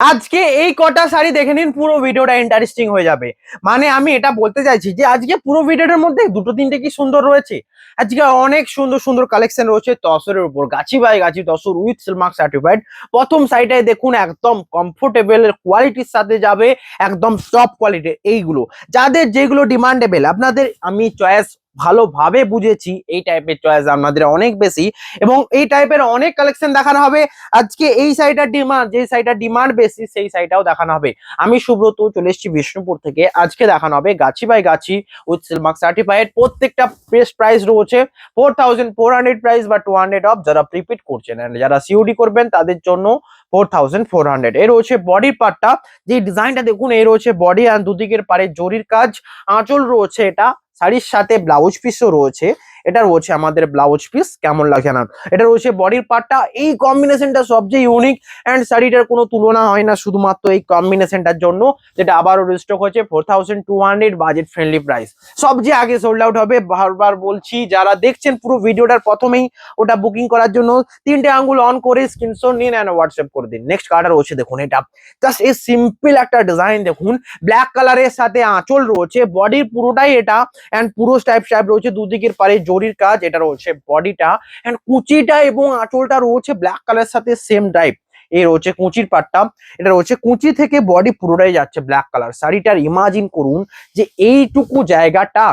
আজকে এই কটা শাড়ি দেখে নিন, পুরো ভিডিওটা ইন্টারেস্টিং হয়ে যাবে। মানে আমি এটা বলতে চাইছি যে আজকে পুরো ভিডিওটার মধ্যে দুটো তিনটে কি সুন্দর রয়েছে। আজকে অনেক সুন্দর সুন্দর কালেকশন রয়েছে তসরের উপর, গাছি by Gachhi tussar with silk mark certified. প্রথম সাইডে দেখুন একদম কমফোর্টেবল কোয়ালিটির সাথে যাবে, একদম টপ কোয়ালিটির এইগুলো। যাদের যেগুলো ডিমান্ডেবল, আপনাদের আমি চয়েস ভালোভাবে বুঝেছি, এই টাইপের চয়েস আপনাদের অনেক বেশি এবং এই টাইপের অনেক কালেকশন দেখানো হবে। আজকে এই সাইডটার ডিমান্ড, যে সাইডটার ডিমান্ড বেশি সেই সাইডটাও দেখানো হবে। আমি সুব্রত চলে এসেছি বিষ্ণুপুর থেকে। আজকে দেখানো হবে গাছি by Gachhi with silk mark certified. প্রত্যেকটা বেস্ট প্রাইস রয়েছে 4400 প্রাইস বা 200 অফ। যারা প্রিপেড করছেন এন্ড যারা সিওডি করবেন তাদের জন্য 4400। এর রয়েছে বডির পার্টটা, যে ডিজাইনটা দেখুন, এই রয়েছে বডি আর দুদিকের পারে জরির কাজ, আঁচল রয়েছে, এটা শাড়ির সাথে ব্লাউজ পিসও রয়েছে। এটা রয়েছে আমাদের ব্লাউজ পিস, কেমন লাগছে না। এটা রয়েছে বডির পার্টটা, এই কম্বিনেশনটা সবচেয়ে ইউনিক এন্ড শাড়িটার কোনো তুলনা হয় না শুধুমাত্র এই কম্বিনেশনটার জন্য, যেটা আবারও রিস্টক হয়েছে 4200 বাজেট ফ্রেন্ডলি প্রাইস। সবচেয়ে আগে সোল্ড আউট হবে, বারবার বলছি। যারা দেখছেন পুরো ভিডিওটার প্রথমেই ওটা বুকিং করার জন্য তিনটে আঙ্গুল অন করে স্ক্রিনশট নিন এন্ড হোয়াটসঅ্যাপ করে দিন। নেক্সট কালার রয়েছে দেখুন, এটা জাস্ট এই সিম্পল একটা ডিজাইন দেখুন, ব্ল্যাক কালারের সাথে আঁচল রয়েছে, বডির পুরোটাই এটা এন্ড পুরো স্টাইপ রয়েছে, দুদিকের পারে জরির কাজ। এটা রয়েছে বডিটা এন্ড কুচিটা এবং আঁচলটা রয়েছে ব্ল্যাক কালারের সাথে সেম টাইপ। এই রয়েছে কুচির পাটটা, এটা রয়েছে কুচি থেকে বডি পুরোটাই যাচ্ছে ব্ল্যাক কালার। শাড়িটার ইমাজিন করুন যে এইটুকু জায়গাটা,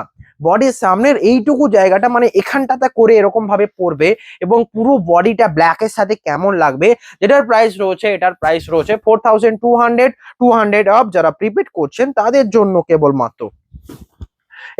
বডির সামনের এইটুকু জায়গাটা, মানে এখানটাতে করে এরকম ভাবে পরবে এবং পুরো বডিটা ব্ল্যাকের সাথে কেমন লাগবে। যেটার প্রাইস রয়েছে, এটার প্রাইস রয়েছে 4200 অফ। যারা প্রিপেড করছেন তাদের জন্য কেবলমাত্র।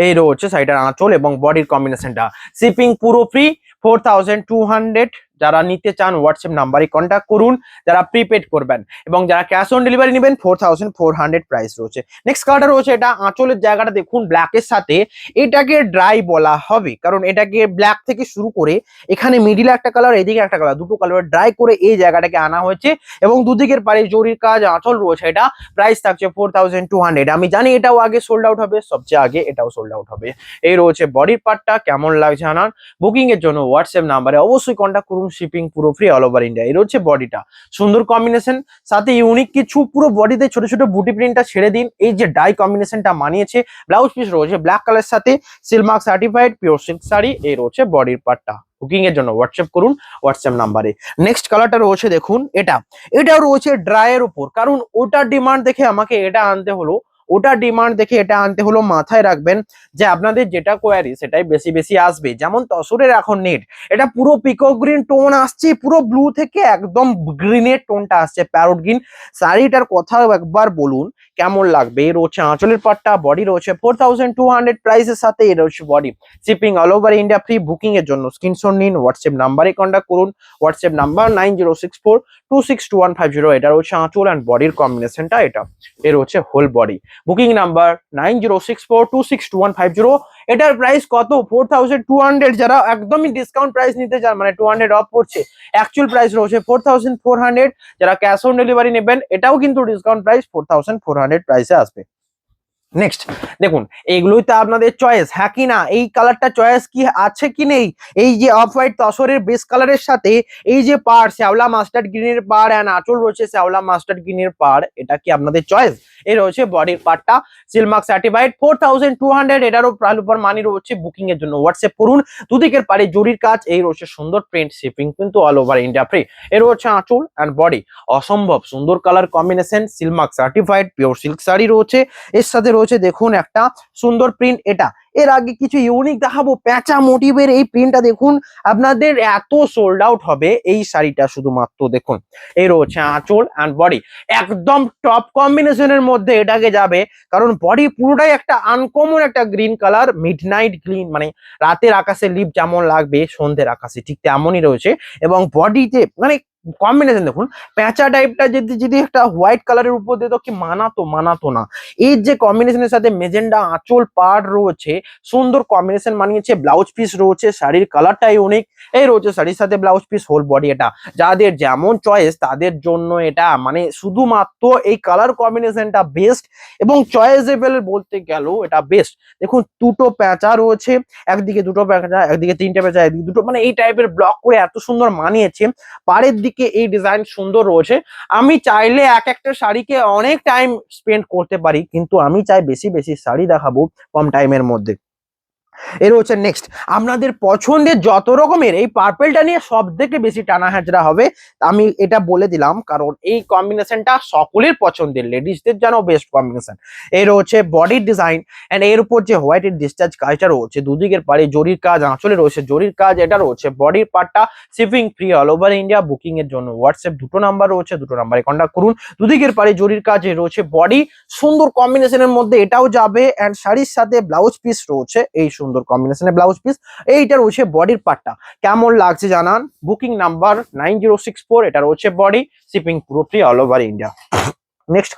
এই রয়েছে সাইডের আঁচল এবং বডির কম্বিনেশনটা। শিপিং পুরো ফ্রি 4200। যারা নিতে চান হোয়াটসঅ্যাপ নাম্বারে কন্ট্যাক্ট করুন যারা প্রিপেড করবেন, এবং যারা ক্যাশ অন ডেলিভারি নেবেন 4400 প্রাইস রয়েছে। নেক্সট কালারটা রয়েছে, এটা আঁচলের জায়গাটা দেখুন ব্ল্যাকের সাথে। এটাকে ড্রাই বলা হবে কারণ এটাকে ব্ল্যাক থেকে শুরু করে এখানে মিডিলে একটা কালার, এদিকে একটা কালার, দুটো কালার ড্রাই করে এই জায়গাটাকে আনা হয়েছে এবং দুদিকের পারে জরির কাজ, আঁচল রয়েছে। এটা প্রাইস থাকছে 4200। আমি জানি এটাও আগে সোল্ড আউট হবে, সবচেয়ে আগে এটাও সোল্ড আউট হবে। এই রয়েছে বডির পার্টটা, কেমন লাগছে আনার। বুকিং এর জন্য হোয়াটসঅ্যাপ নাম্বারে অবশ্যই কন্ট্যাক্ট করুন, শিপিং পুরো ফ্রি অল ওভার ইন্ডিয়া। এই রয়েছে বডিটা, সুন্দর কম্বিনেশন, সাথে ইউনিক কিছু, পুরো বডিতে ছোট ছোট বুটি প্রিন্টটা ছেড়ে দিন। এই যে ডাই কম্বিনেশনটা মানিয়েছে, ব্লাউজ পিস রয়েছে ব্ল্যাক কালার সাথে, Silk Mark certified pure silk sari. এই রয়েছে বডির পার্টটা। বুকিং এর জন্য হোয়াটসঅ্যাপ করুন হোয়াটসঅ্যাপ নাম্বারে। নেক্সট কালারটা রয়েছে দেখুন, এটাও রয়েছে ড্রাইয়ের উপর, কারণ ওটার ডিমান্ড দেখে আমাকে এটা আনতে হলো, ওটার ডিমান্ড দেখে এটা আনতে হলো। মাথায় রাখবেন যে আপনাদের যেটা কোয়ারি সেটাই বেশি বেশি আসবে। যেমন তসরের এখন নেট, এটা পুরো পিকক গ্রিন টোন আসছে, পুরো ব্লু থেকে একদম গ্রিনের টোনটা আসছে, প্যারট গ্রিন। শাড়িটার কথা একবার বলুন কেমন লাগবে। এর রয়েছে আঁচলের পাটটা, বডি রয়েছে 4200 প্রাইসের সাথে। এর রয়েছে body, shipping all over India free. Booking এর জন্য স্ক্রিনশট নিন, হোয়াটসঅ্যাপ নাম্বারে কন্ট্যাক্ট করুন। WhatsApp number 9064262150। এটা রয়েছে আঁচল অ্যান্ড বডির কম্বিনেশনটা। এটা এর হচ্ছে হোল বডি। Booking number 9064262150। এটার প্রাইস কত? 4200। যারা একদমই ডিসকাউন্ট প্রাইস নিতে চান, মানে 200 অফ পড়ছে, অ্যাকচুয়াল প্রাইস রয়েছে 4400। যারা ক্যাশ অন ডেলিভারি নেবেন এটাও কিন্তু ডিসকাউন্ট প্রাইস 4400 প্রাইসে আসবে। নেক্সট দেখুন, এইগুলোই তো আপনাদের চয়েস, হ্যাঁ কি না? এই কালারটা চয়েস কি আছে কি নেই? এই যে অফ হোয়াইট তসরের বেস কালারের সাথে এই যে পাড় শ্যাওলা মাস্টার্ড গ্রিনের পাড় এন্ড আঁচল রয়েছে শ্যাওলা মাস্টার্ড গ্রিনের পাড়, এটা কি আপনাদের চয়েস? এই রয়েছে বডির পার্টটা, সিলমার্ক সার্টিফাইড 4200। এটারও উপর মানি রয়েছে। বুকিং এর জন্য হোয়াটসঅ্যাপ করুন। দুদিকের পারে জরির কাজ, এই রয়েছে সুন্দর প্রিন্ট, শিপিং কিন্তু অল ওভার ইন্ডিয়া ফ্রি। এর হচ্ছে আঁচল এন্ড বডি, অসম্ভব সুন্দর colour combination, Silk Mark certified pure silk sari রয়েছে। এর সাথে রয়েছে দেখুন একটা সুন্দর প্রিন্ট। এটা এর আগে কিছু ইউনিক দেখাবো, প্যাঁচা মোটিভের এই প্রিন্টটা দেখুন, আপনাদের এত সোল্ড আউট হবে এই শাড়িটা শুধুমাত্র দেখুন। এই রয়েছে আঁচল এন্ড বডি, একদম টপ কম্বিনেশনের মধ্যে এটাকে যাবে, কারণ বডি পুরোটাই একটা আনকমন একটা গ্রিন কালার, মিডনাইট গ্রিন, মানে রাতের আকাশে লিপ যেমন লাগবে সন্ধ্যের আকাশে ঠিক তেমনই রয়েছে। এবং বডিতে মানে কম্বিনেশন দেখুন, প্যাঁচা টাইপটা যদি যদি একটা হোয়াইট কালারের উপর দিত কি মানাতো না। এই যে কম্বিনেশনের সাথে মেজেন্ডা আঁচল পাড় রয়েছে, সুন্দর কম্বিনেশন মানিয়েছে। ব্লাউজ পিস রয়েছে, শাড়ির কালারটা ইউনিক। এই রয়েছে শাড়ির সাথে ব্লাউজ পিস, হোল বডি। এটা যাদের যেমন চয়েস তাদের জন্য এটা, মানে শুধুমাত্র এই কালার কম্বিনেশনটা বেস্ট এবং চয়েসেবল বলতে গেল এটা বেস্ট। দেখুন দুটো প্যাঁচা রয়েছে, একদিকে দুটো প্যাঁচা, একদিকে তিনটে প্যাঁচা, একদিকে দুটো, মানে এই টাইপের ব্লক করে এত সুন্দর মানিয়েছে। পাড়ের দিক চারিদিকে এই ডিজাইন সুন্দর রয়েছে। আমি চাইলে এক একটা শাড়িকে অনেক টাইম স্পেন্ড করতে পারি, কিন্তু আমি চাই বেশি বেশি শাড়ি দেখাবো কম টাইমের মধ্যে। এর হচ্ছে নেক্সট, আপনাদের পছন্দের যত রকমের এই পার্পেলটা নিয়ে সব থেকে বেশি টানা হাজরা হবে, আমি এটা বলে দিলাম, কারণ এই কম্বিনেশনটা সকলের পছন্দের, লেডিসদের যেন বেস্ট কম্বিনেশন। এর হচ্ছে বডির ডিজাইন এন্ড এর উপর যে হোয়াইটের ডিসচার্জ কাজটা রয়েছে, দুদিকের পারে জরির কাজ, আঁচলে রয়েছে জরির কাজ, এটা রয়েছে বডির পার্টটা। Shipping free all over India. Booking এর জন্য হোয়াটসঅ্যাপ দুটো নাম্বার রয়েছে, দুটো নাম্বারে কন্ট্যাক্ট করুন। দুদিকের পারে জরির কাজে রয়েছে বডি, সুন্দর কম্বিনেশনের মধ্যে এটাও যাবে, এন্ড শাড়ির সাথে ব্লাউজ পিস রয়েছে এই সুন্দর কম্বিনেশনের ব্লাউজ পিস। এইটা রয়েছে বডির পার্টটা, কেমন লাগছে জানান। বুকিং নাম্বার 9064, এটা রয়েছে বডি, শিপিং পুরো free all over India. Next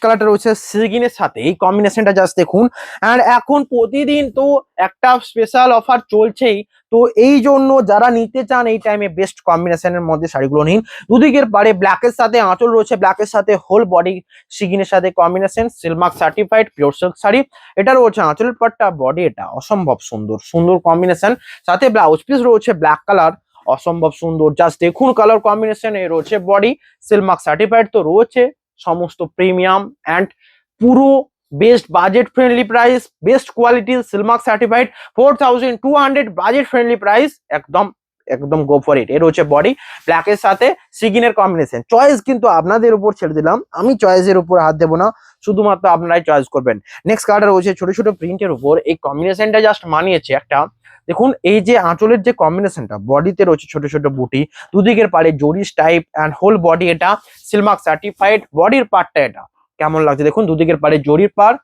কালারটা রয়েছে সিগিনের সাথে, এই কম্বিনেশনটা জাস্ট দেখুন। আর এখন প্রতিদিন তো একটা স্পেশাল অফার চলছেই, তো এই জন্য যারা নিতে চান এই টাইমে বেস্ট কম্বিনেশনের মধ্যে শাড়িগুলো নিন। দুদিকের পারে ব্ল্যাকের সাথে আঁচল রয়েছে, ব্ল্যাকের সাথে হোল বডি সিগিনের সাথে combination, Silk Mark certified pure silk sari. এটা রয়েছে আঁচলের পাটটা, বডি এটা অসম্ভব সুন্দর সুন্দর কম্বিনেশন, সাথে ব্লাউজ পিস রয়েছে ব্ল্যাক কালার, অসম্ভব সুন্দর। জাস্ট দেখুন কালার কম্বিনেশন। এ রয়েছে বডি, সিলমার্ক সার্টিফাইড তো রয়েছে, সমস্ত প্রিমিয়াম অ্যান্ড পুরো best budget friendly price, best quality, Silk Mark certified 4200 budget friendly price, একদম একদম গো ফর ইট। এর হচ্ছে বডি, ব্ল্যাকের সাথে সিগিনের কম্বিনেশন। চয়েস কিন্তু আপনাদের উপর ছেড়ে দিলাম, আমি চয়েসের উপর হাত দেবো না, শুধুমাত্র আপনারাই চয়েস করবেন। নেক্সট কালারটা রয়েছে ছোট ছোট প্রিন্টের উপর, এই কম্বিনেশনটা জাস্ট মানিয়েছে একটা। দেখুন এই যে আঁচলের যে কম্বিনেশনটা, বডিতে রয়েছে ছোট ছোট বুটি, দুদিকের পারে জরিস টাইপ অ্যান্ড হোল বডি, এটা সিলমার্ক সার্টিফাইড বডির পার্টটা, এটা কেমন লাগছে দেখুন, দুদিকের পারে জরির পার,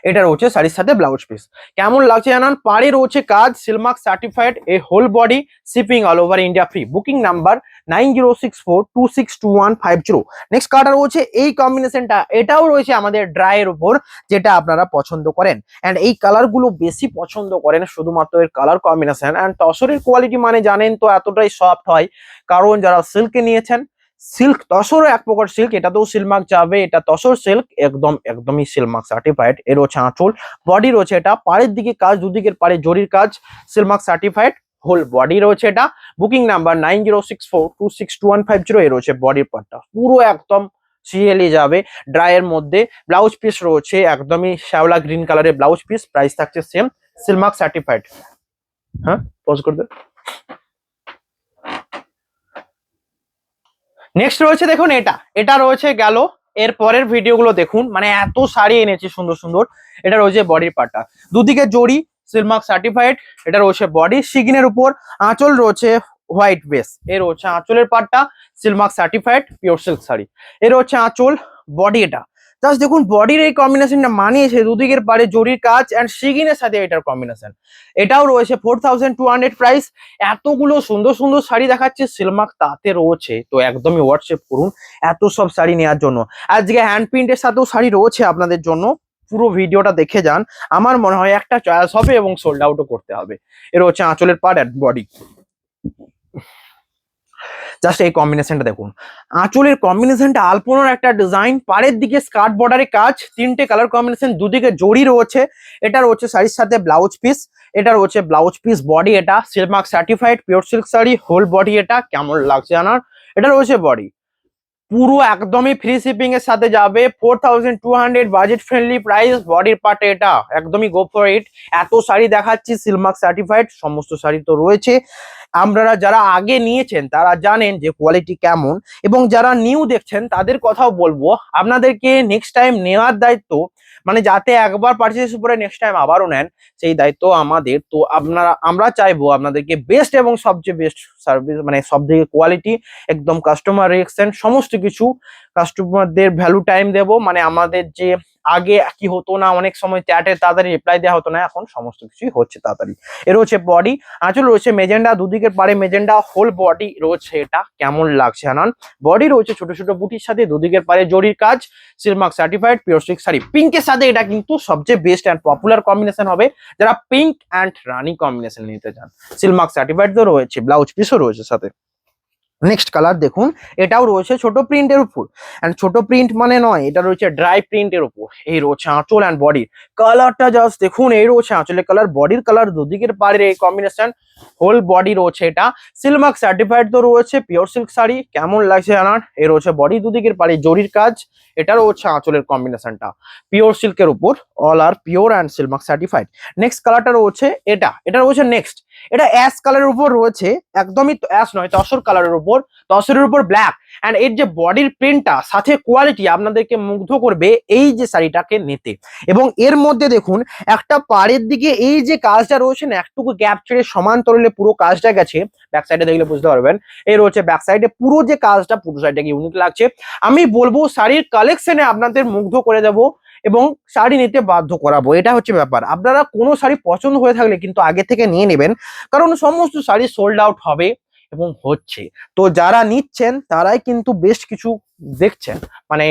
এটা রয়েছে শাড়ির সাথে ব্লাউজ পিস। কেমন লাগছে জানান। পাড়ে রয়েছে কাজ, silk mark certified, a whole body, shipping all over India free. Booking number 9064262150। Next colour রয়েছে এই কম্বিনেশনটা, এটাও রয়েছে আমাদের ড্রাইয়ের উপর, যেটা আপনারা পছন্দ করেন এন্ড এই কালার গুলো বেশি পছন্দ করেন শুধুমাত্র এর কালার কম্বিনেশন এন্ড তসরের কোয়ালিটি মানে জানেন তো এতটাই সফট হয়, কারণ যারা সিল্কে নিয়েছেন, সিল্ক তসরও এক প্রকার সিল্ক, এটাতেও সিলমার্ক যাবে, এটা তসর সিল্ক, একদমই সিলমার্ক সার্টিফাইড। এর হচ্ছে আঁচল, বডি রয়েছে এটা, পাড়ের দিকে কাজ, দুদিকের পাড়ে জরির কাজ, সিলমার্ক সার্টিফাইড, হোল বডি রয়েছে এটা। Booking number 9064262150। এর রয়েছে বডির পার্টটা, পুরো একদম সিএলই যাবে ড্রাইয়ের মধ্যে। ব্লাউজ পিস রয়েছে একদমই শ্যাওলা গ্রিন কালারের ব্লাউজ পিস, প্রাইস থাকছে সেম, সিলমার্ক সার্টিফাইড। হ্যাঁ, পজ করে দে। নেক্সট রয়েছে দেখুন এটা রয়েছে গেল। এর পরের ভিডিওগুলো দেখুন, মানে এত শাড়ি এনেছি সুন্দর সুন্দর। এটা রয়েছে বডির পার্টটা, দুদিকে জড়ি, সিলমার্ক সার্টিফাইড, এটা রয়েছে বডি, সিগিনের উপর আঁচল রয়েছে হোয়াইট বেস। এর হচ্ছে আঁচলের পার্টটা, Silk Mark certified pure silk sari. এর হচ্ছে আঁচল, বডি এটা জাস্ট দেখুন, বডির এই কম্বিনেশনটা মানিয়েছে, দুদিকের পারে জরির কাজ এন্ড সিগিনের সাথে এটার কম্বিনেশন। এটাও রয়েছে 4200 প্রাইস। এতগুলো সুন্দর সুন্দর শাড়ি দেখাচ্ছে, সিলমার্ক তাতে রয়েছে, তো একদমই হোয়াটসঅ্যাপ করুন এত সব শাড়ি নেওয়ার জন্য। আজকে হ্যান্ড প্রিন্টের সাথেও শাড়ি রয়েছে আপনাদের জন্য, পুরো ভিডিওটা দেখে যান, আমার মনে হয় একটা চয়েস হবে এবং সোল্ড আউটও করতে হবে। এর হচ্ছে আঁচলের পার্ট এন্ড বডি। জাস্ট এই কম্বিনেশনটা দেখুন, আঁচলের কম্বিনেশনটা আলপনার একটা ডিজাইন, পাড়ের দিকে স্কার্ট বর্ডারে কাজ, তিনটে কালার কম্বিনেশন, দুদিকে জড়ি রয়েছে। এটা রয়েছে শাড়ির সাথে ব্লাউজ পিস, এটা রয়েছে ব্লাউজ পিস, বডি এটা সিলমার্ক সার্টিফাইড পিওর সিল্ক শাড়ি, হোল বডি এটা কেমন লাগছে জানার। এটা রয়েছে বডি, পুরো একদমই ফ্রি শিপিং এর সাথে যাবে, 4200 বাজেট ফ্রেন্ডলি প্রাইস। বডির পার্টে এটা একদমই গো ফর ইট। এত শাড়ি দেখাচ্ছি সিলমার্ক সার্টিফাইড, সমস্ত শাড়ি তো রয়েছে, আপনারা যারা আগে নিয়েছেন তারা জানেন যে কোয়ালিটি কেমন, এবং যারা নিউ দেখছেন তাদের কথাও বলবো, আপনাদেরকে নেক্সট টাইম নেওয়ার দায়িত্ব, মানে যাতে একবার পারচেজ করে নেক্সট টাইম আবারও নেন, সেই দায়িত্ব আমাদের। তো আমরা চাইবো আপনাদেরকে বেস্ট এবং সবচেয়ে বেস্ট সার্ভিস, মানে সব থেকে কোয়ালিটি, একদম কাস্টমার রিঅ্যাকশন, সমস্ত কিছু কাস্টমারদের ভ্যালু টাইম দেব। মানে আমাদের যে আগে কি হতো না, অনেক সময় চ্যাটে তাড়াতাড়ি রিপ্লাই দেওয়া হতো না, এখন সমস্ত কিছুই হচ্ছে তাড়াতাড়ি। এর হচ্ছে বডি, আঁচল রয়েছে মেজেন্ডা, দুদিকের পারে মেজেন্ডা, হোল বডি রয়েছে, এটা কেমন লাগছে জানান। বডি রয়েছে ছোট ছোট বুটির সাথে, দুদিকের পারে জরির কাজ, silk mark certified pure silk sari. পিঙ্কের সাথে এটা কিন্তু সবচেয়ে বেস্ট অ্যান্ড পপুলার কম্বিনেশন হবে, যারা পিঙ্ক অ্যান্ড রানি কম্বিনেশন নিতে চান। সিলমার্ক সার্টিফাইড তো রয়েছে, ব্লাউজ পিসও রয়েছে সাথে। নেক্সট কালার দেখুন, এটাও রয়েছে ছোট প্রিন্টের উপর, এন্ড ছোট প্রিন্ট মানে নয়, এটা রয়েছে ড্রাই প্রিন্টের উপর। এই রয়েছে আঁচল অ্যান্ড বডি কালারটা, জাস্ট দেখুন। এই রয়েছে আঁচলের কালার, বডির কালার, দুদিকের পাড়ের এই কম্বিনেশন, হোল বডি রয়েছে এটা সিলমার্ক সার্টিফাইড তো রয়েছে, পিওর সিল্ক শাড়ি। কেমন লাগছে জানান। এই রয়েছে বডি, দুদিকের পাড়ে জরির কাজ, এটা রয়েছে আঁচলের কম্বিনেশনটা পিওর সিল্কের উপর, all are pure and silk mark certified. Next কালারটা রয়েছে এটা রয়েছে নেক্সট, এটা অ্যাশ কালারের উপর রয়েছে, একদমই অ্যাশ নয়, তসর কালারের উপর, তসরের উপর ব্ল্যাক, এন্ড এর যে বডির প্রিন্টটা সাথে কোয়ালিটি আপনাদেরকে মুগ্ধ করবে এই যে শাড়িটাকে নিতে। এবং এর মধ্যে দেখুন একটা পাড়ের দিকে এই যে কাজটা রয়েছে না, একটুকু গ্যাপ ছেড়ে সমান্তরালে পুরো কাজটা গেছে, ব্যাক সাইডে দেখলে বুঝতে পারবেন। এই রয়েছে ব্যাক সাইডে পুরো যে কাজটা, পুরো সাইডটাকে ইউনিক লাগছে। আমি বলবো শাড়ির কালেকশনে আপনাদের মুগ্ধ করে দেবো এবং শাড়ি নিতে বাধ্য করাবো, এটা হচ্ছে ব্যাপার। আপনারা কোনো শাড়ি পছন্দ হয়ে থাকলে কিন্তু আগে থেকে নিয়ে নেবেন, কারণ সমস্ত শাড়ি সোল্ড আউট হবে এবং হচ্ছে। তো যারা নিচ্ছেন তারাই কিন্তু বেশ কিছু দেখছেন, মানে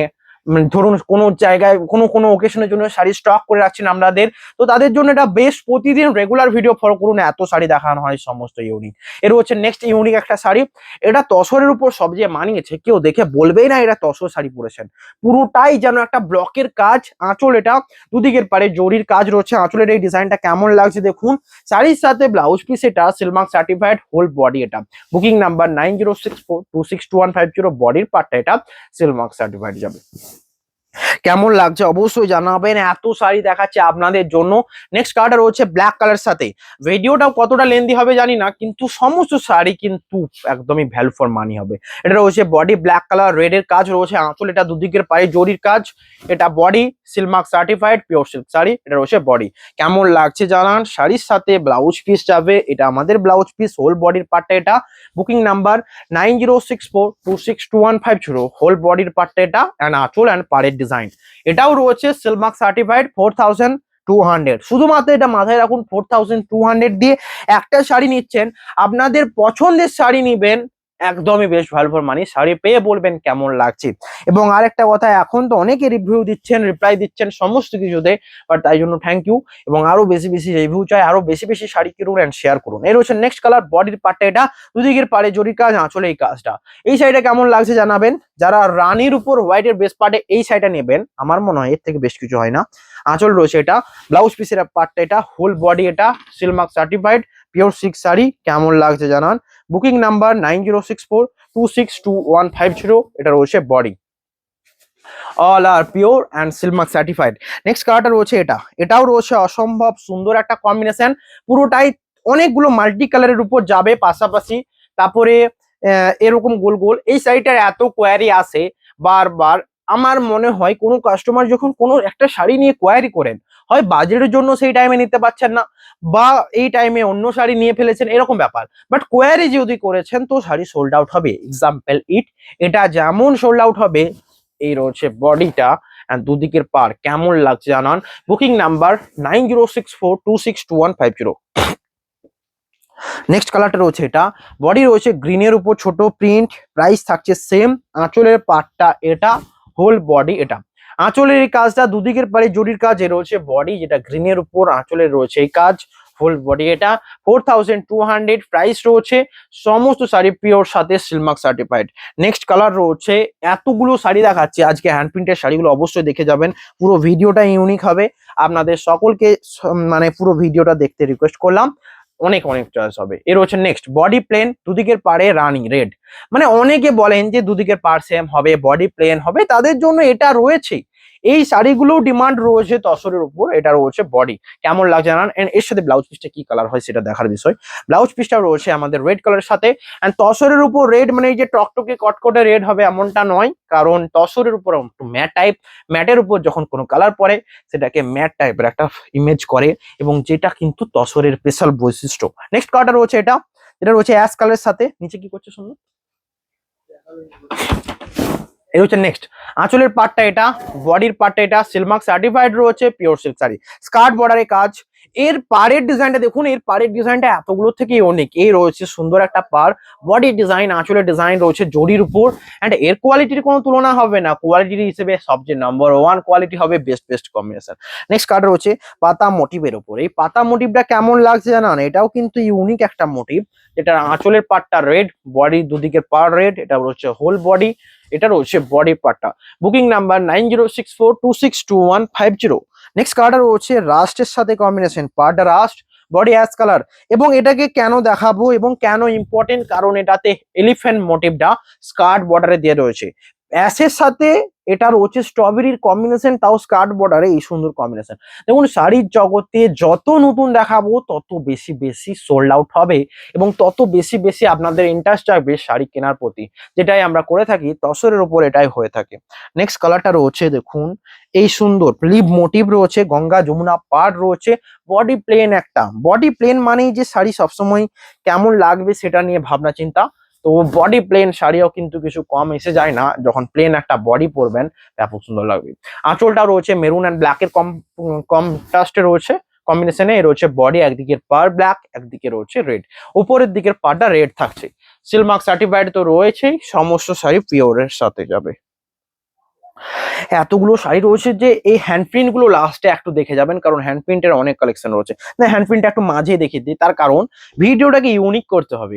ধরুন কোনো জায়গায় কোনো ওকেশনের জন্য শাড়ি স্টক করে রাখছেন আপনাদের, তো তাদের জন্য এটা বেশ, প্রতিদিন রেগুলার ভিডিও ফলো করুন, এত শাড়ি দেখানো হয় সমস্ত ইউনিক। এর হচ্ছে নেক্সট ইউনিক একটা শাড়ি, এটা তসরের উপর সবচেয়ে মানিয়েছে, কেউ দেখে বলবেই না এটা তসর শাড়ি পরেছেন। পুরোটাই যেন একটা ব্লকের কাজ, আঁচল এটা, দুদিকের পারে জরির কাজ রয়েছে, আঁচলের এই ডিজাইনটা কেমন লাগছে দেখুন। শাড়ির সাথে ব্লাউজ পিস এটা সিলমার্ক সার্টিফাইড, হোল বডি এটা, বুকিং নাম্বার 9064262150, বডির পার্টটা এটা সিলমার্ক সার্টিফাইড যাবে। কেমন লাগছে অবশ্যই জানাবেন, এত শাড়ি দেখাচ্ছে আপনাদের জন্য। নেক্সট কালারটা রয়েছে ব্ল্যাক কালার সাথে, ভিডিওটাও কতটা লেন্দি হবে জানি না, কিন্তু সমস্ত শাড়ি কিন্তু একদমই ভ্যালু ফর মানি হবে। এটা রয়েছে বডি ব্ল্যাক কালার, রেড এর কাজ রয়েছে, আঁচল এটা দুদিকের পায়ে জরির কাজ, এটা body Silk Mark certified pure silk sari, এটা রয়েছে বডি। কেমন লাগছে জানান। শাড়ির সাথে ব্লাউজ পিস যাবে, এটা আমাদের ব্লাউজ পিস, হোল বডির পার্টটা এটা, বুকিং নাম্বার 9064262150, হোল বডির পার্টটা এটা, অ্যান্ড আঁচল অ্যান্ড পাড়ের ডিজাইন। এটাও রয়েছে সিলমার্ক সার্টিফাইড 4200, শুধুমাত্র এটা মাথায় রাখুন, 4200 দিয়ে একটা শাড়ি নিচ্ছেন, আপনাদের পছন্দের শাড়ি নিবেন, একদমই বেশ ভ্যালু ফর মানি। শাড়ি পেয়ে বলবেন কেমন লাগছে। এবং আরেকটা কথা, এখন তো অনেকে রিভিউ দিচ্ছেন, রিপ্লাই দিচ্ছেন সমস্ত কিছুতে, বাট তাই জন্য থ্যাংক ইউ। এবং আরো বেশি বেশি রিভিউ চাই, আরো বেশি বেশি শাড়ি কিনুন এন্ড শেয়ার করুন। এর হচ্ছে নেক্সট কালার, বডির পার্টটা এটা, দুদিকের পাড়ে জরির কাজ, আঁচলে এই কাজটা। এই শাড়িটা কেমন লাগছে জানাবেন। যারা রানীর উপর হোয়াইটের বেস পার্টে এই শাড়িটা নেবেন, আমার মনে হয় এর থেকে বেশ কিছু হয় না। আঁচল রয়েছে এটা, ব্লাউজ পিসের পার্টটা এটা, হোল বডি এটা, সিলমার্ক সার্টিফাইড পিওর সিল্ক শাড়ি। কেমন লাগছে জানান। বুকিং নাম্বার 9064262150, এটা রয়েছে body, all are pure and silk mark certified. Next কালারটা রয়েছে এটাও রয়েছে অসম্ভব সুন্দর একটা কম্বিনেশন, পুরোটাই অনেকগুলো মাল্টি কালারের উপর যাবে পাশাপাশি। তারপরে এরকম গোল গোল, এই শাড়িটার এত কোয়ারি আসে বারবার। আমার মনে হয় কোনো কাস্টমার যখন কোনো একটা শাড়ি নিয়ে কোয়ারি করেন, হয় বাজেটের জন্য সেই টাইমে নিতে পারছেন না, বা এই টাইমে অন্য শাড়ি নিয়ে ফেলেছেন, এরকম ব্যাপার। বাট কোয়ারি যদি করেছেন তো শাড়ি সোল্ড আউট হবে। এক্সাম্পল এটা যেমন সোল্ড আউট হবে, এই রয়েছে বডিটা এন্ড দুদিকের পার। কেমন লাগছে জানান। Booking number 9064262150। নেক্সট কালারটা রয়েছে এটা, বডি রয়েছে গ্রিনের উপর ছোট প্রিন্ট, প্রাইস থাকছে সেম, আঁচলের পার্টটা এটা, হোল বডি এটা, আঁচলের এই কাজটা, দুদিকের পারে জরির কাজ। এ রয়েছে বডি যেটা গ্রিনের উপর, আঁচলের রয়েছে এই কাজ, হোল বডি এটা, 4200 প্রাইস রয়েছে। সমস্ত শাড়ি পিওর সাথে সিলমার্ক সার্টিফাইড। নেক্সট কালার রয়েছে, এতগুলো শাড়ি দেখাচ্ছি আজকে, হ্যান্ড প্রিন্টের শাড়িগুলো অবশ্যই দেখে যাবেন, পুরো ভিডিওটা ইউনিক হবে। আপনাদের সকলকে মানে পুরো ভিডিওটা দেখতে রিকোয়েস্ট করলাম, অনেক অনেক চয়েস হবে। এর হচ্ছে নেক্সট বডি প্লেন, দুদিকের পাড়ে রানি রেড, মানে অনেকে বলেন যে দুদিকের পাড় সেম হবে, বডি প্লেন হবে, তাদের জন্য এটা রয়েছে। এই শাড়িগুলো ডিমান্ড রয়েছে তসরের উপর, এটা রয়েছে বডি। কেমন লাগছে জানান। এন্ড এর সাথে ব্লাউজ পিসটা কি কালার হয় সেটা দেখার বিষয়। ব্লাউজ পিসটা রয়েছে আমাদের রেড কালারের সাথে, এন্ড তসরের উপর রেড মানে এই যে টকটকে কটকটে রেড হবে এমনটা নয়, কারণ তসরের উপর একটু ম্যাট টাইপ, ম্যাটের উপর যখন কোনো কালার পরে সেটাকে ম্যাট টাইপের একটা ইমেজ করে, এবং যেটা কিন্তু তসরের স্পেশাল বৈশিষ্ট্য। নেক্সট কালারটা রয়েছে এটা রয়েছে অ্যাশ কালারের সাথে, নিচে কি করছে শুনুন। এই হচ্ছে নেক্সট আঁচলের পার্টটা এটা, বডির পার্টটা এটা, সিলমার্ক সার্টিফাইড রয়েছে পিওর সিল্ক শাড়ি, স্কার্ট বর্ডারে কাজ, এর পাড়ের ডিজাইনটা দেখুন, এর পাড়ের ডিজাইনটা এতগুলো থেকে অনেক। এই রয়েছে সুন্দর একটা পাড়, বডি ডিজাইন, আঁচলের ডিজাইন রয়েছে জরির উপর, এন্ড এর কোয়ালিটির কোনো তুলনা হবে না। কোয়ালিটির হিসেবে সবচেয়ে নাম্বার ওয়ান কোয়ালিটি হবে, বেস্ট কম্বিনেশন। নেক্সট কার্ড রয়েছে পাতা মোটিভের উপর। এই পাতা মোটিভটা কেমন লাগছে জানান, এটাও কিন্তু ইউনিক একটা মোটিভ, যেটা আঁচলের পাটটা রেড, বডি দুদিকের পার রেড, এটা রয়েছে হোল বডি, এটা রয়েছে বডি পাটটা। Booking number 9064262150। নেক্সট কালারটা রয়েছে রাস্টের সাথে কম্বিনেশন, পার্টটা রাস্ট, বডি অ্যাশ কালার। এবং এটাকে কেন দেখাবো এবং কেন ইম্পর্টেন্ট, কারণ এটাতে এলিফ্যান্ট মোটিভটা স্কার্ট বর্ডারে দিয়ে রয়েছে। অ্যাশের সাথে এটা রয়েছে স্ট্রবেরির কম্বিনেশন, তাও স্কার্ট বর্ডারে এই সুন্দর কম্বিনেশন। দেখুন, শাড়ির জগতে যত নতুন দেখাবো তত বেশি বেশি সোল্ড আউট হবে এবং তত বেশি বেশি আপনাদের ইন্টারেস্ট আসবে শাড়ি কেনার প্রতি, যেটাই আমরা করে থাকি তসরের উপর এটাই হয়ে থাকে। নেক্সট কালারটা রয়েছে দেখুন, এই সুন্দর লিভ মোটিভ রয়েছে, গঙ্গা যমুনা পাড় রয়েছে, বডি প্লেন। একটা বডি প্লেন মানেই যে শাড়ি সবসময় কেমন লাগবে সেটা নিয়ে ভাবনা চিন্তা। তো বডি প্লেন শাড়িও কিন্তু কিছু কম এসে যায় না, যখন প্লেন একটা বডি পরবেন ব্যাপক সুন্দর লাগবে। আঁচলটা রয়েছে মেরুন অ্যান্ড ব্ল্যাকের কন্ট্রাস্টে রয়েছে, কম্বিনেশনে রয়েছে বডি, একদিকে পার ব্ল্যাক, একদিকে রয়েছে রেড, উপরের দিকের পাড়টা রেড থাকছে। সিলমার্ক সার্টিফাইড তো রয়েছেই, সমস্ত শাড়ি পিওরের সাথে যাবে। এতগুলো শাড়ি রয়েছে যে এই হ্যান্ড প্রিন্ট গুলো লাস্টে একটু দেখে যাবেন, কারণ হ্যান্ড প্রিন্টের অনেক কালেকশন রয়েছে। না, হ্যান্ড প্রিন্টটা একটু মাঝে দেখিয়ে দিই, তার কারণ ভিডিওটাকে ইউনিক করতে হবে।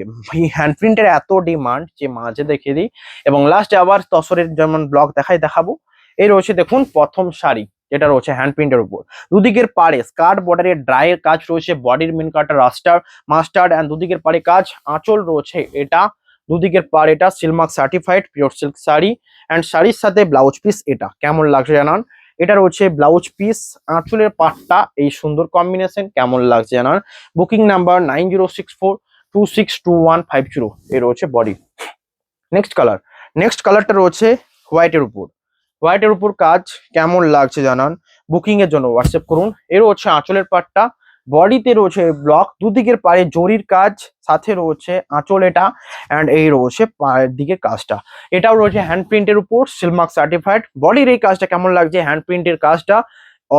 হ্যান্ড প্রিন্টের এত ডিমান্ড যে মাঝে দেখিয়ে দিই, এবং লাস্টে আবার তসরের যেমন ব্লগ দেখাবো। এই রয়েছে দেখুন প্রথম শাড়ি, যেটা রয়েছে হ্যান্ড প্রিন্টের উপর, দুদিকের পাড়ে স্কার্ট বর্ডারের ড্রাইয়ের কাজ রয়েছে, বডির মেন কাটটা মাস্টার্ড অ্যান্ড দুদিকের পাড়ে কাজ, আঁচল রয়েছে এটা, দুদিকের পাড় এটা silk mark certified pure silk sari, and শাড়ির সাথে ব্লাউজ পিস। এটা কেমন লাগছে জানান, এটা রয়েছে ব্লাউজ পিস, আঁচলের পাটটা এই সুন্দর কম্বিনেশন, কেমন লাগছে জানান। Booking number 9064262150। এই রয়েছে বডি। নেক্সট কালারটা রয়েছে হোয়াইটের উপর। হোয়াইটের উপর কাজ কেমন লাগছে জানান, বুকিং এর জন্য হোয়াটসঅ্যাপ করুন। এর হচ্ছে আঁচলের পাটটা, বডিতে রয়েছে ব্লক, দুদিকের পায়ে জরির কাজ, সাথে রয়েছে আঁচল এটা, অ্যান্ড এই রয়েছে পায়ের দিকে কাজটা। এটাও রয়েছে হ্যান্ড প্রিন্টের উপর, সিলমার্ক সার্টিফাইড। বডির এই কাজটা কেমন লাগছে, হ্যান্ড প্রিন্টের কাজটা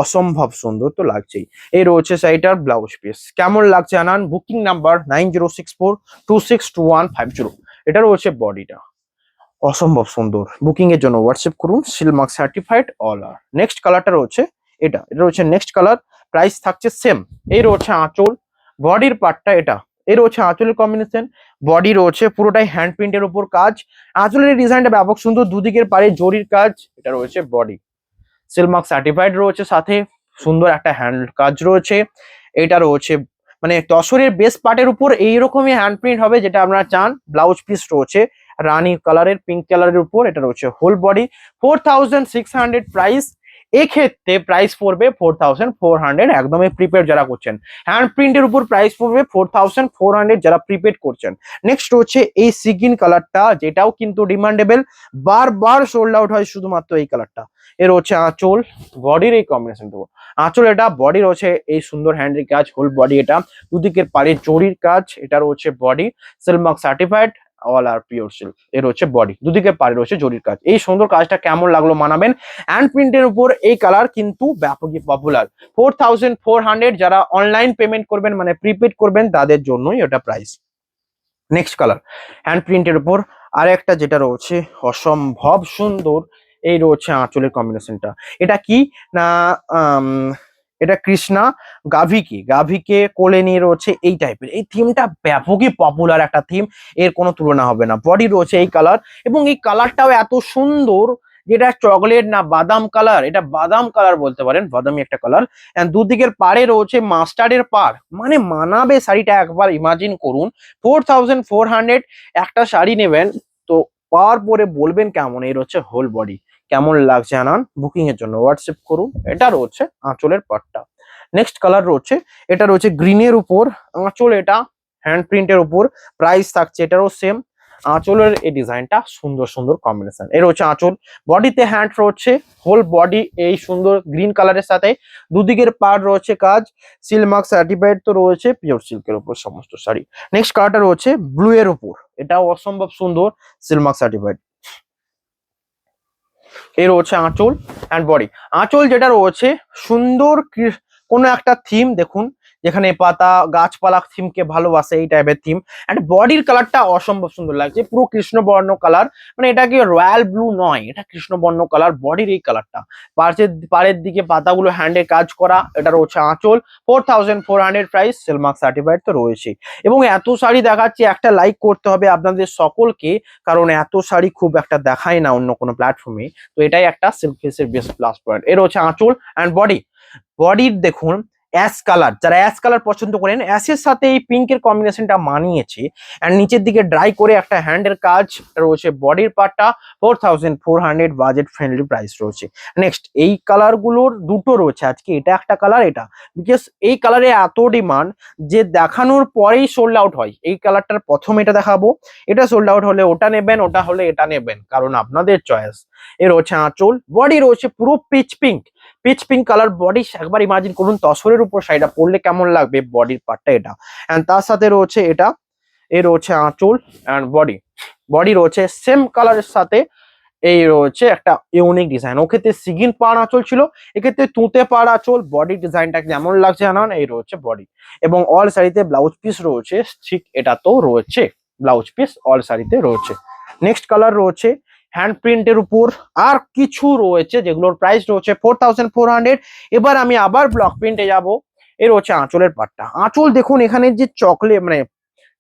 অসম্ভব সুন্দর তো লাগছেই। এই রয়েছে শাড়িটার ব্লাউজ পিস, কেমন লাগছে জানান। Booking number 9064262150। এটা রয়েছে বডিটা, অসম্ভব সুন্দর। বুকিং এর জন্য হোয়াটসঅ্যাপ করুন, সিলমার্ক সার্টিফাইড অল আর। নেক্সট কালারটা রয়েছে এটা রয়েছে নেক্সট কালার, প্রাইস থাকছে সেম। এই রয়েছে আঁচল, বডির পার্টটা এটা, এই রয়েছে আঁচলের কম্বিনেশন, বডি রয়েছে পুরোটাই হ্যান্ড প্রিন্টের উপর কাজ, আঁচলের ডিজাইনটা ব্যাপক সুন্দর, দুদিকের পাড়ে জরির কাজ, এটা রয়েছে বডি, সিলমার্ক সার্টিফাইড রয়েছে, সাথে সুন্দর একটা হ্যান্ড কাজ রয়েছে। এটা রয়েছে মানে তসরের বেস পার্টের উপর এইরকমই হ্যান্ড প্রিন্ট হবে যেটা আপনারা চান। ব্লাউজ পিস রয়েছে রানী কালারের, পিঙ্ক কালারের উপর, এটা রয়েছে হোল বডি। 4600 প্রাইস, এক্ষেত্রে প্রাইস পড়বে 4400, একদমই প্রিপেড যারা করছেন। হ্যান্ড প্রিন্টের উপর প্রাইস পড়বে 4400 যারা প্রিপেড করছেন। নেক্সট হচ্ছে এই সিগিন কালারটা, যেটাও কিন্তু ডিমান্ডেবল, বারবার সোল্ড আউট হয় শুধুমাত্র এই কালারটা। এর হচ্ছে আঁচল, বডির এই কম্বিনেশন দেবো, আঁচল এটা, বডি রয়েছে এই সুন্দর হ্যান্ডের কাজ, হোল বডি এটা, দুদিকের পাড়ে জরির কাজ, এটা রয়েছে body, Silk Mark certified all are pure silk. এর হচ্ছে বডি, দুদিকে পাড়ে রয়েছে জরির কাজ। এই সুন্দর কাজটা কেমন লাগলো মানাবেন। হ্যান্ড প্রিন্টের উপর এই কালার কিন্তু ব্যাপকই পপুলার। 4400 যারা অনলাইন পেমেন্ট করবেন মানে প্রিপেড করবেন তাদের জন্যই এটা প্রাইস। নেক্সট কালার হ্যান্ড প্রিন্টের উপর আর একটা যেটা রয়েছে অসম্ভব সুন্দর, এই রয়েছে আঁচলের কম্বিনেশনটা। এটা কি না, এটা কৃষ্ণা গাভিকে কোলে নিয়ে রয়েছে এই টাইপের। এই থিমটা ব্যাপকই পপুলার একটা থিম, এর কোনো তুলনা হবে না। বডি রয়েছে এই কালার, এবং এই কালারটাও এত সুন্দর, যেটা চকলেট না বাদাম কালার, এটা বাদাম কালার বলতে পারেন, বাদামি একটা কালার। দুদিকের পাড়ে রয়েছে মাস্টার্ডের পাড়, মানে মানাবে শাড়িটা, একবার ইমাজিন করুন। 4400 একটা শাড়ি নেবেন তো পাওয়ার পরে বলবেন কেমন। এই রয়েছে হোল বডি, কেমন লাগছে জানান। বুকিং এর জন্য হোয়াটসঅ্যাপ করুন। এটা রয়েছে আঁচলের পাটটা। নেক্সট কালার রয়েছে, এটা রয়েছে গ্রিনের উপর, আঁচল এটা হ্যান্ড প্রিন্টের উপর, প্রাইস থাকছে এটারও সেম। আঁচলের এই ডিজাইনটা সুন্দর সুন্দর কম্বিনেশন। এর হচ্ছে আঁচল, বডিতে হ্যান্ড রয়েছে, হোল বডি এই সুন্দর গ্রিন কালারের সাথে, দুদিকের পাড় রয়েছে কাজ, সিলমার্ক সার্টিফাইড তো রয়েছে পিওর সিল্কের উপর সমস্ত শাড়ি। নেক্সট কালারটা রয়েছে ব্লু এর উপর, এটাও অসম্ভব সুন্দর, সিলমার্ক সার্টিফাইড। এর হচ্ছে আঁচল অ্যান্ড বডি। আঁচল যেটা রয়েছে সুন্দর কোনো একটা থিম দেখুন, যেখানে পাতা গাছপালা থিমকে ভালোবাসে এই টাইপের থিম। অ্যান্ড বডির কালারটা অসম্ভব সুন্দর লাগছে, পুরো কৃষ্ণবর্ণ কালার, মানে এটা কি রয়্যাল ব্লু নয়, এটা কৃষ্ণবর্ণ কালার বডির এই কালারটা। পাড়ের দিকে পাতাগুলো হ্যান্ডে কাজ করা, এটা রয়েছে আঁচল, 4400 প্রাইস, সেলমার্ক সার্টিফাইড তো রয়েছে। এবং এত শাড়ি দেখাচ্ছি, একটা লাইক করতে হবে আপনাদের সকলকে, কারণ এত শাড়ি খুব একটা দেখায় না অন্য কোনো প্ল্যাটফর্মে। তো এটাই একটা সিল্ক ফেসের বেস্ট প্লাস পয়েন্ট। এর হচ্ছে আঁচল অ্যান্ড বডির দেখুন অ্যাশ কালার, যারা অ্যাশ কালার পছন্দ করেন, অ্যাশের সাথে এই পিঙ্কের কম্বিনেশনটা মানিয়েছে। অ্যান্ড নিচের দিকে ড্রাই করে একটা হ্যান্ডের কাজ রয়েছে। বডির পার্টটা 4400 বাজেট ফ্রেন্ডলি প্রাইস রয়েছে। নেক্সট এই কালার গুলোর দুটো রয়েছে আজকে, এটা একটা কালার, এটা বিকজ এই কালারে এত ডিমান্ড যে দেখানোর পরেই সোল্ড আউট হয়। এই কালারটার প্রথম এটা দেখাবো, এটা সোল্ড আউট হলে ওটা নেবেন, ওটা হলে এটা নেবেন, কারণ আপনাদের চয়েস। এর হচ্ছে আঁচল, বডি রয়েছে পুরো পিচ পিঙ্ক কালার বডি। একবার ইমাজিন করুন তসরের উপর শাড়িটা পরলে কেমন লাগবে, বডির পার্টটা এটা। এন্ড তার সাথে রয়েছে এটা, এর রয়েছে আঁচল এন্ড বডি রয়েছে সেম কালারের সাথে। এই রয়েছে একটা ইউনিক ডিজাইন, ওক্ষেত্রে সিগিন পাড় আঁচল ছিল, এক্ষেত্রে তুঁতে পাড় আঁচল। বডি ডিজাইনটা যেমন লাগছে জানান, এই রয়েছে বডি। এবং অল শাড়িতে ব্লাউজ পিস রয়েছে, ঠিক এটা তো রয়েছে ব্লাউজ পিস, অল শাড়িতে রয়েছে। নেক্সট কালার রয়েছে হ্যান্ড প্রিন্টের উপর, আর কিছু রয়েছে যেগুলোর প্রাইস রয়েছে 4400। এবার আমি আবার ব্লক প্রিন্টে যাব। এর হচ্ছে আঁচলের পাটটা, আঁচল দেখুন এখানে যে চকলেট মানে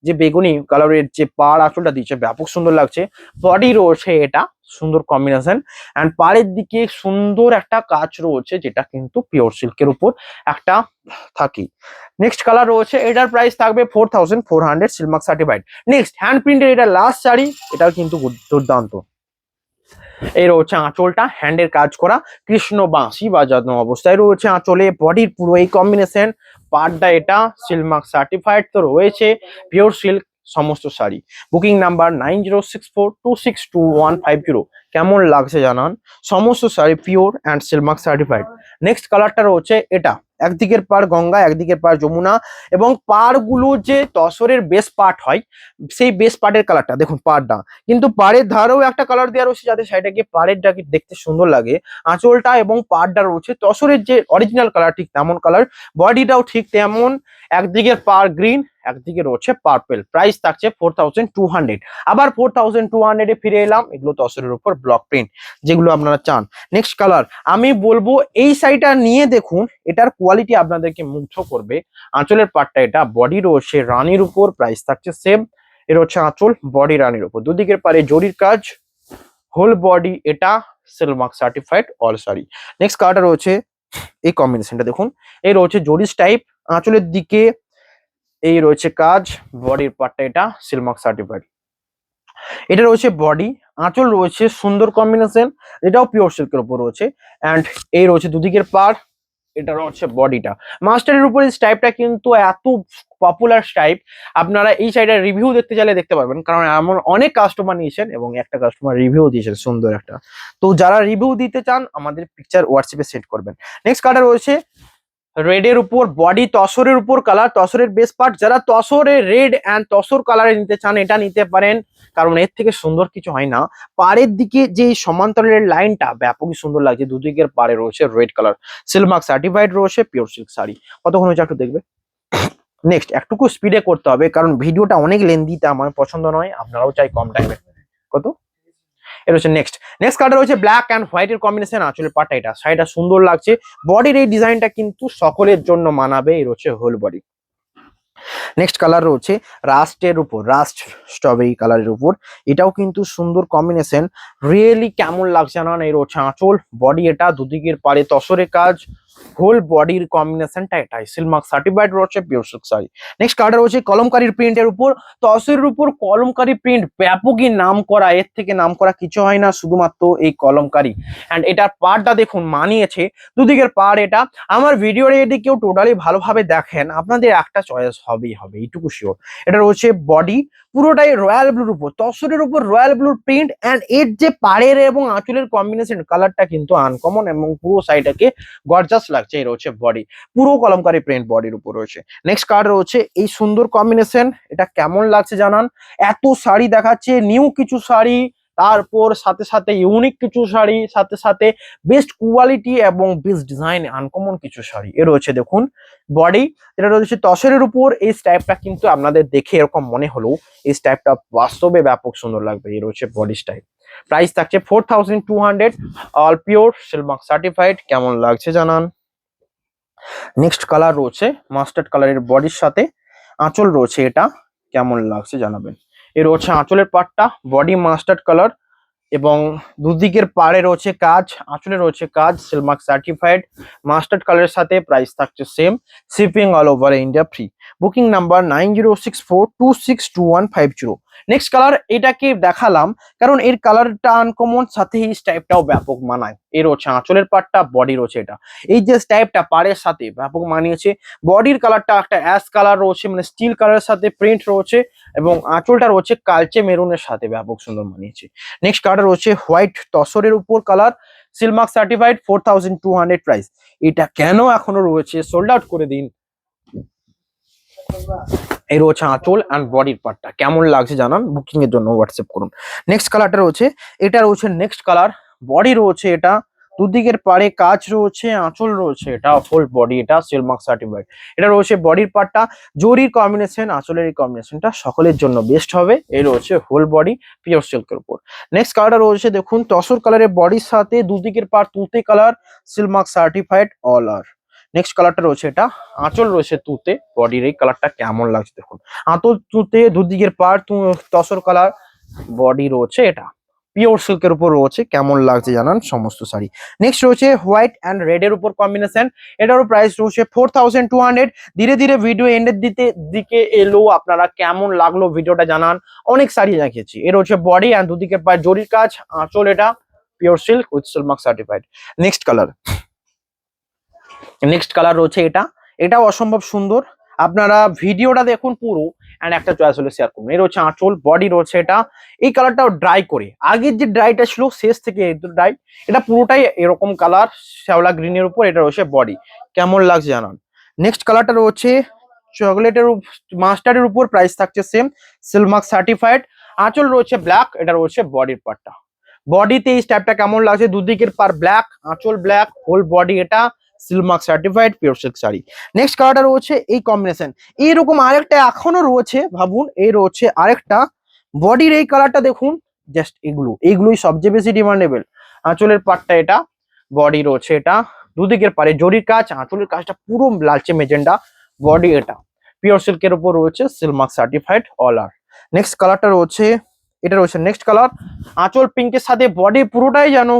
যে বেগুনি কালারের যে পাড় আঁচলটা দিচ্ছে, ব্যাপক সুন্দর লাগছে। বডি রয়েছে এটা সুন্দর কম্বিনেশন, অ্যান্ড পাড়ের দিকে সুন্দর একটা কাজ রয়েছে, যেটা কিন্তু পিওর সিল্কের উপর একটা থাকি। নেক্সট কালার রয়েছে, এটার প্রাইস থাকবে 4400, সিলমার্ক সার্টিফাইড। নেক্সট হ্যান্ড প্রিন্টের এটা লাস্ট শাড়ি, এটাও কিন্তু দুর্দান্ত। এই রয়েছে আঁচলটা হ্যান্ডের কাজ করা, কৃষ্ণ বাঁশি বাজানো অবস্থায় রয়েছে আঁচলে। বডির পুরো এই কম্বিনেশন, পাড়টা এটা সিলমার্ক সার্টিফাইড তো রয়েছে, পিওর সিল্ক সমস্ত শাড়ি। Booking number 9064262150। কেমন লাগছে জানান, সমস্ত sari pure and silk mark certified. Next কালারটা রয়েছে এটা, একদিকের পাড় গঙ্গা, একদিকের পাড় যমুনা, এবং পাড়গুলো যে তসরের বেস পার্ট হয়, সেই বেস পার্টের কালারটা দেখুন পাড়টা, কিন্তু পাড়ের ধারেও একটা কালার দেওয়া রয়েছে যাতে শাড়িটাকে পাড়েরটাকে দেখতে সুন্দর লাগে। আঁচলটা এবং পাড়টা রয়েছে তসরের যে অরিজিনাল কালার, ঠিক তেমন কালার। বডিটাও ঠিক তেমন, একদিকের পাড় গ্রিন, একদিকে রয়েছে পার্পেল। প্রাইস থাকছে 4200। আবার 4200 এ ফিরে এলাম। এগুলো তসরের উপর ব্লক প্রিন্ট, যেগুলো আপনারা চান। নেক্সট কালার আমি বলবো, এই শাড়িটা নিয়ে দেখুন, এটার কোয়ালিটি আপনাদেরকে মুগ্ধ করবে। আঁচলের পাটটা এটা, বডি রয়েছে রানীর উপর, প্রাইস থাকছে সেম। এর হচ্ছে আঁচল, বডি রানীর উপর, দুদিকের পারে জরির কাজ, হোল বডি এটা silk mark certified all sari. Next কালারটা রয়েছে এই কম্বিনেশনটা দেখুন, এই রয়েছে জরিস টাইপ, আঁচলের দিকে এই রয়েছে কাজ, বডির পার্টটা এটা সিলমার্ক সার্টিফাইড। এটা রয়েছে বডি, আঁচল রয়েছে সুন্দর কম্বিনেশন, এটাও পিওর সিল্কের উপর রয়েছে। অ্যান্ড এই রয়েছে দুদিকের পাড়, এটা হচ্ছে বডিটা। মাস্টারের উপর এই স্টাইপটা কিন্তু এত পপুলার স্টাইপ, আপনারা এই শাড়িটার রিভিউ দেখতে চাইলে দেখতে পারবেন, কারণ এমন অনেক কাস্টমার নিয়েছেন এবং একটা কাস্টমার রিভিউ দিয়েছেন সুন্দর একটা। তো যারা রিভিউ দিতে চান আমাদের পিকচার হোয়াটসঅ্যাপে সেন্ড করবেন। নেক্সট কালার রয়েছে রেডের উপর, বডি তসরের উপর কালার, তসরের বেস পার্ট। যারা তসরের রেড অ্যান্ড তসর কালারে নিতে চান এটা নিতে পারেন, কারণ এর থেকে সুন্দর কিছু হয় না। পাড়ের দিকে যে সমান্তরালের লাইনটা ব্যাপকই সুন্দর লাগছে, দুদিকের পাড়ে রয়েছে রেড কালার, সিলমার্ক সার্টিফাইড রয়েছে, পিওর সিল্ক শাড়ি। কতক্ষণ হচ্ছে একটু দেখবে। নেক্সট একটুকু স্পিডে করতে হবে, কারণ ভিডিওটা অনেক লেন্দিতে আমার পছন্দ নয়, আপনারাও চাই কম টাইমে। কত এটা হচ্ছে নেক্সট কালার রয়েছে ব্ল্যাক অ্যান্ড হোয়াইট এর কম্বিনেশন, আঁচলের পাটটা এটা, শাড়িটা সুন্দর লাগছে। বডির এই ডিজাইনটা কিন্তু সকলের জন্য মানাবে, এই রয়েছে হোল বডি। নেক্সট কালার রয়েছে রাস্টের উপর, রাস্ট স্ট্রবেরি কালারের উপর, এটাও কিন্তু সুন্দর কম্বিনেশন। রিয়েলি কেমন লাগছে না, এই রয়েছে আঁচল, বডি এটা, দুদিকের পারে তসরের কাজ, হোল বডির কম্বিনেশনটা এটাই সিলমার্ক সার্টিফাইড রয়েছে, pure silk sari. Next colour রয়েছে কলমকারীর প্রিন্টের উপর, তসরের উপর কলমকারী প্রিন্ট ব্যাপকই নাম করা, এর থেকে নাম করা কিছু হয় না, শুধুমাত্র এই কলমকারী। অ্যান্ড এটার পাড়টা দেখুন মানিয়েছে, দুদিকের পাড় এটা। আমার ভিডিওর যদি কেউ টোটালি ভালোভাবে দেখেন, আপনাদের একটা চয়েস হবেই হবে, এইটুকু শিওর। এটা রয়েছে বডি, পুরোটাই রয়্যাল ব্লুর উপর, তসরের উপর রয়্যাল ব্লুর প্রিন্ট। অ্যান্ড এর যে পাড়ের এবং আঁচলের কম্বিনেশন কালারটা কিন্তু আনকমন, এবং পুরো শাড়িটাকে গর্জাস লাগছে। এই রয়েছে বডি, পুরো কলমকারী প্রিন্ট বডির উপর রয়েছে। নেক্সট কালার রয়েছে এই সুন্দর কম্বিনেশন, এটা কেমন লাগছে জানান। এত শাড়ি দেখাচ্ছে, নিউ কিছু শাড়ি তারপর সাথে সাথে ইউনিক কিছু শাড়ি, সাথে সাথে বেস্ট কোয়ালিটি এবং বেস্ট ডিজাইন আনকমন কিছু শাড়ি। এ রয়েছে দেখুন বডি, এটা রয়েছে তসরের উপর। এই স্টাইপটা কিন্তু আপনাদের দেখে এরকম মনে হলো, এই স্টাইপটা বাস্তবে ব্যাপক সুন্দর লাগবে। এই রয়েছে বডি স্টাইপ, প্রাইস থাকছে 4200, অল পিওর সিলমার্ক সার্টিফাইড। কেমন লাগছে জানান। নেক্সট কালার রয়েছে মাস্টার্ড কালারের বডির সাথে আঁচল রয়েছে, এটা কেমন লাগছে জানাবেন। এ রয়েছে আঁচলের পাটটা, বডি মাস্টার্ড কালার এবং দুদিকের পাড়ে রয়েছে কাজ, আঁচলে রয়েছে কাজ, সিলমার্ক সার্টিফাইড মাস্টার্ড কালারের সাথে। প্রাইস থাকছে same, shipping all over India free. Booking number 9064262150। Next colour এটাকে দেখালাম কারণ এর কালারটা আনকমন, সাথে এই স্টাইপটাও ব্যাপক মানায়। এর হচ্ছে আঁচলের পাটটা, বডি রয়েছে এটা। এই যে স্টাইপটা পাড়ের সাথে ব্যাপক মানিয়েছে। বডির কালারটা একটা অ্যাশ কালার রয়েছে, মানে স্টিল কালারের সাথে প্রিন্ট রয়েছে, এবং আঁচলটা রয়েছে কালচে মেরুনের সাথে, ব্যাপক সুন্দর মানিয়েছে। নেক্সট কালার রয়েছে হোয়াইট তসরের উপর কালার, সিলমার্ক সার্টিফাইড, 4200 প্রাইস। এটা কেন এখনো রয়েছে, সোল্ড আউট করে দিন। এই রয়েছে আঁচল অ্যান্ড বডির পার্টটা, কেমন লাগছে জানান, বুকিং এর জন্য হোয়াটসঅ্যাপ করুন। নেক্সট কালারটা রয়েছে, এটা রয়েছে নেক্সট কালার, বডি রয়েছে এটা, দুদিকের পাড়ে কাজ রয়েছে, আঁচল রয়েছে, এটা ফুল বডি, এটা সিলমার্ক সার্টিফাইড। এটা রয়েছে বডির পার্টটা, জরির কম্বিনেশন, আঁচলের এই কম্বিনেশনটা সকলের জন্য বেস্ট হবে। এই রয়েছে হোল বডি পিওর সিল্কের উপর। নেক্সট কালারটা রয়েছে দেখুন তসর কালারের বডির সাথে দুদিকের পাড় তুতে কালার, সিলমার্ক সার্টিফাইড অল আর। নেক্সট কালারটা রয়েছে এটা, আঁচল রয়েছে তুতে, বডির এই কালারটা কেমন লাগছে দেখুন, আঁচল তুতে, দুদিকের পাড় তসর কালার, বডি রয়েছে এটা পিওর সিল্কের উপর রয়েছে। কেমন লাগছে জানান সমস্ত শাড়ি। নেক্সট রয়েছে হোয়াইট অ্যান্ড রেড এর উপর কম্বিনেশন, এটারও প্রাইস রয়েছে 4200। ধীরে ধীরে ভিডিও এন্ডের দিকে এলো, আপনারা কেমন লাগলো ভিডিওটা জানান। অনেক শাড়ি দেখিয়েছি। এর হচ্ছে বডি অ্যান্ড দুদিকে পায় জরির কাজ, আঁচল এটা pure silk with silk mark certified. Next colour, next colour রয়েছে এটা, এটাও অসম্ভব সুন্দর। আপনারা ভিডিওটা দেখুন পুরো এন্ড একটা চয়েস হলে শেয়ার করুন। এর হচ্ছে আঁচল, বডি রয়েছে এটা। এই কালারটাও ড্রাই করে, আগের যে ড্রাইটা ছিল শেষ থেকে ড্রাই, এটা পুরোটাই এরকম কালার শ্যাওলা গ্রিনের উপর। এটা রয়েছে বডি, কেমন লাগছে জানান। নেক্সট কালারটা রয়েছে চকলেটের মাস্টার্ডের উপর, প্রাইস থাকছে সেম, সিলমার্ক সার্টিফাইড। আঁচল রয়েছে ব্ল্যাক, এটা রয়েছে বডির পার্টটা। বডিতে এই স্টাইপটা কেমন লাগছে, দুদিকের পার ব্ল্যাক, আঁচল ব্ল্যাক, হোল বডি এটা silk mark certified pure silk sari. Next কালারটা রয়েছে এই কম্বিনেশন, এইরকম আরেকটা এখনো রয়েছে, ভাবুন এই রয়েছে আরেকটা। বডির এই কালারটা দেখুন, জাস্ট এইগুলোই সবচেয়ে বেশি ডিমান্ডেবল। আঁচলের পাটটা এটা, বডি রয়েছে এটা, দুদিকের পারে জরির কাজ, আঁচলের কাজটা পুরো লালচে মেজেন্ডা, বডি এটা পিওর সিল্কের উপর রয়েছে, সিলমার্ক সার্টিফাইড অল আর। নেক্সট কালারটা রয়েছে, এটা রয়েছে নেক্সট কালার, আঁচল পিঙ্কের সাথে বডি পুরোটাই যেন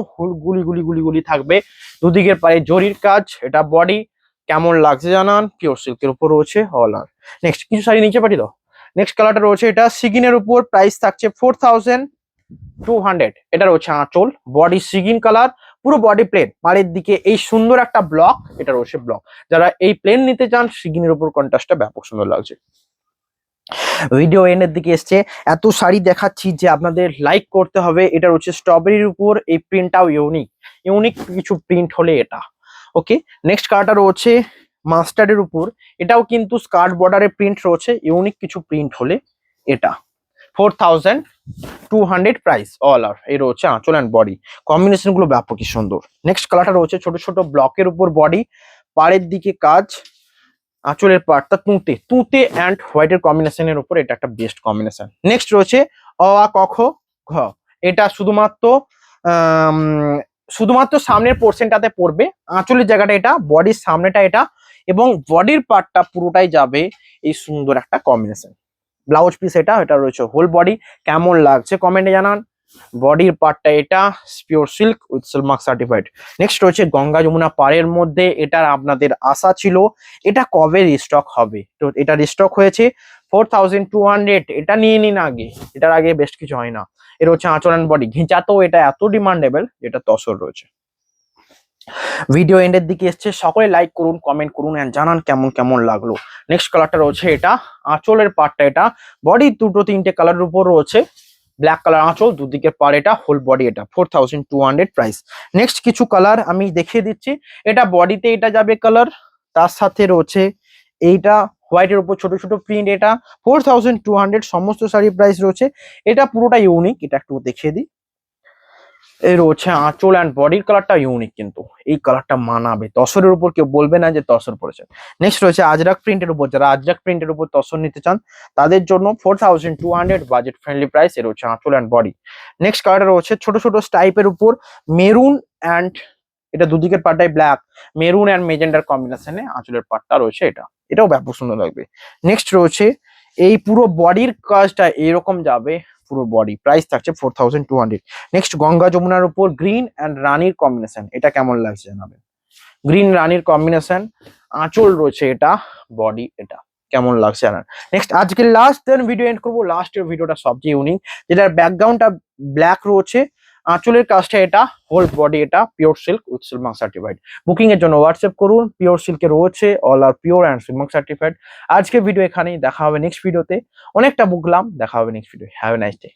গুলি গুলি গুলি গুলি থাকবে, দুদিকের পায়ে জরির কাজ, এটা বডি কেমন লাগছে জানান, পিওর সিল্কের উপর রয়েছে অল আর। নেক্সট কিছু শাড়ি নিচে পাঠিয়ে দাও। নেক্সট কালারটা রয়েছে এটা সিগিনের উপর, প্রাইস থাকছে 4200। এটা রয়েছে আঁচল, বডি সিগিন কালার, পুরো বডি প্লেন, পাড়ের দিকে এই সুন্দর একটা ব্লক, এটা রয়েছে ব্লক। যারা এই প্লেন নিতে চান, সিগিনের উপর কন্ট্রাস্টটা ব্যাপক সুন্দর লাগছে। ভিডিও এন্ডের দিকে এসছে, এত শাড়ি দেখাচ্ছি যে আপনাদের লাইক করতে হবে। এটা হচ্ছে স্ট্রবেরির উপর, এই প্রিন্টটাও ইউনিক, ইউনিক কিছু প্রিন্ট হলে এটা ওকে। নেক্সট কালারটা রয়েছে মাস্টার্ডের উপর, এটাও কিন্তু স্কার্ট বর্ডারে প্রিন্ট রয়েছে, ইউনিক কিছু প্রিন্ট হলে এটা 4200 প্রাইস অল আর। এই রয়েছে আঁচল অ্যান্ড বডি, কম্বিনেশন গুলো ব্যাপকই সুন্দর। নেক্সট কালারটা রয়েছে ছোট ছোট ব্লকের উপর বডি, পাড়ের দিকে কাজ, আঁচলের পার্টটা তুঁতে তুঁতে অ্যান্ড হোয়াইটের কম্বিনেশনের উপর, এটা একটা বেস্ট কম্বিনেশন। নেক্সট রয়েছে অ আ ক খ ঘ, এটা শুধুমাত্র সামনের পোর্শনটাতে পড়বে, আঁচলের জায়গাটা এটা, বডির সামনেটা এটা, এবং বডির পার্টটা পুরোটাই যাবে এই সুন্দর একটা কম্বিনেশন। ব্লাউজ পিস এটা, এটা রয়েছে হোল বডি, কেমন লাগছে কমেন্টে জানান। বডির পার্টটা এটা pure silk with silk mark certified. Next রয়েছে গঙ্গা যমুনা পাড়ের মধ্যে, এটার আপনাদের আশা ছিল এটা কবে রিস্টক হবে, তো এটা রিস্টক হয়েছে 4200। এটা নিয়ে নিন আগে, এটার আগে বেস্ট কিছু হয় না। এর হচ্ছে আঁচল অ্যান্ড বডি, ঘিঁচাতেও এটা এত ডিমান্ডেবল যেটা তসর রয়েছে। ভিডিও এন্ডের দিকে এসছে, সকলে লাইক করুন, কমেন্ট করুন এন্ড জানান কেমন কেমন লাগলো। নেক্সট কালারটা রয়েছে এটা, আঁচলের পার্টটা এটা, বডি দুটো তিনটে কালারের উপর রয়েছে, ব্ল্যাক কালার আঁচল, দুদিকের পার এটা, হোল বডি এটা 4200 প্রাইস। নেক্সট কিছু কালার আমি দেখিয়ে দিচ্ছি, এটা বডিতে এটা যাবে কালার, তার সাথে রয়েছে এইটা হোয়াইটের উপর ছোট ছোট প্রিন্ট, এটা 4200 সমস্ত শাড়ি প্রাইস রয়েছে। এটা পুরোটা ইউনিক, এটা একটু দেখিয়ে দিই, এই রয়েছে আঁচল অ্যান্ড বডির কালারটা ইউনিক, কিন্তু এই কালারটা মানাবে তসরের উপর, কেউ বলবে না যে তসর পড়েছে। নেক্সট রয়েছে আজরাক প্রিন্টের উপর, যারা আজরাক প্রিন্টের উপর তসর নিতে চান তাদের জন্য 4200 বাজেট ফ্রেন্ডলি প্রাইস। এর হচ্ছে আঁচল অ্যান্ড বডি। নেক্সট কালারটা রয়েছে ছোট ছোট স্টাইপের উপর মেরুন অ্যান্ড, এটা দুদিকের পাটটাই ব্ল্যাক, মেরুন অ্যান্ড মেজেন্ডার কম্বিনেশনে আঁচলের পাটটা রয়েছে, এটাও ব্যাপক সুন্দর লাগবে। নেক্সট রয়েছে এই পুরো বডির কাজটা এরকম যাবে, পুরো বডি প্রাইস থাকছে 4200। নেক্সট গঙ্গা যমুনার উপর গ্রিন অ্যান্ড রানীর কম্বিনেশন, এটা কেমন লাগছে জানাবেন। গ্রিন রানীর কম্বিনেশন, আঁচল রয়েছে এটা, বডি এটা কেমন লাগছে জানান। নেক্সট আজকে লাস্ট দেন ভিডিও এন্ড করবো, লাস্টের ভিডিওটা সবচেয়ে ইউনিক, যেটার ব্যাকগ্রাউন্ডটা ব্ল্যাক রয়েছে, আঁচলের কাজটা এটা, হোল বডি এটা pure silk with silk mark certified. Booking এর জন্য হোয়াটসঅ্যাপ করুন, পিওর সিল্কের রয়েছে, all are pure and silk mark certified. আজকে ভিডিও এখানেই, দেখা হবে নেক্সট ভিডিওতে। অনেকটা বুকলাম, দেখা হবে next video. Have a nice day.